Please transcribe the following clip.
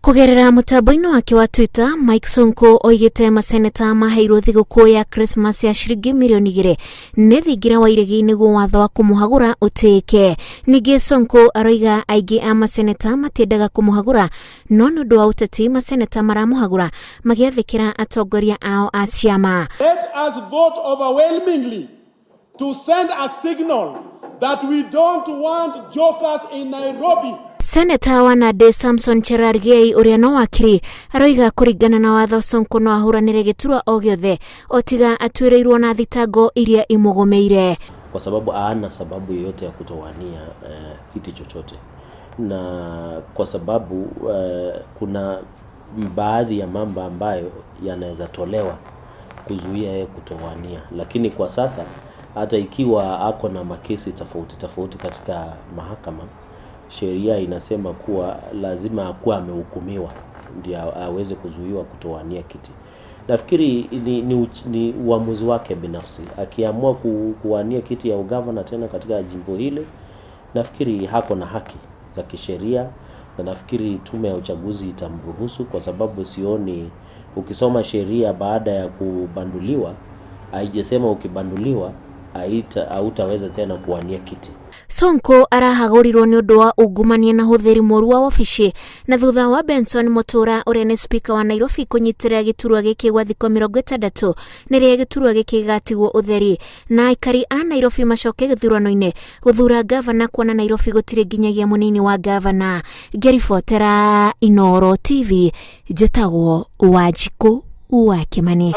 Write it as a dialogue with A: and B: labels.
A: Kugerera mutambo-ini wake wa Twitter, Mike Sonko oigite Maseneta maheirwo thigũkũ ya Christmas ya ciringi mirioni 2 nĩ thingira wa iregi nĩguo watho wa kũmũhagũra ũtĩĩke. Ningĩ Sonko aroiga aingĩ a Maseneta matiendaga kũmũhagũra, no nĩ ũndũ wa ũteti Maseneta maramũhagũra magĩathĩkĩra atongoria ao a ciama.
B: Let us vote overwhelmingly to send a signal that we don't want jokers in Nairobi.
A: Senator wa Nandi Samson Cherargei uria no wakiri aroiga kuringana na watho Sonko no ahuranire giturwa o giothe otiga atuireirwo na thitango iria imugomeire,
C: kwa sababu haana sababu yoyote ya kutowania kiti chochote, na kwa sababu kuna baadhi ya mambo ambayo yanaweza tolewa kuzuia yeye kutowania. Lakini kwa sasa hata ikiwa ako na makesi tofauti katika mahakama, sheria inasema kuwa lazima akuwe amehukumiwa ndio aweze kuzuiwa kutowania kiti. Nafikiri ni uamuzi wake binafsi. Akiamua kuwania kiti ya ugavana tena katika jimbo hili, nafikiri hako na haki za kisheria, na nafikiri tume ya uchaguzi itamruhusu, kwa sababu sioni, ukisoma sheria baada ya kubanduliwa haijasema ukibanduliwa hautaweza tena kuwania kiti.
A: Sonko arahagũrirwo nĩ ũndũ wa ungumania na hũthĩri mũru wa wabici na thutha wa Benson Mũtura ũrĩa nĩ speaker wa Nairobi kũnyitĩrĩra gĩturwa gĩkĩ gwa thikũ 60 nĩrĩo gĩturwa gĩkĩ gĩgatigwo ũtheri, na aikari a Nairobi macoke gĩthurano-inĩ gũthura gavana, kuona Nairobi gũtirĩ nginyagia mũnini wa gavana. Ngĩribotera Inooro TV, njĩtagwo Wanjikũ wa Kimani.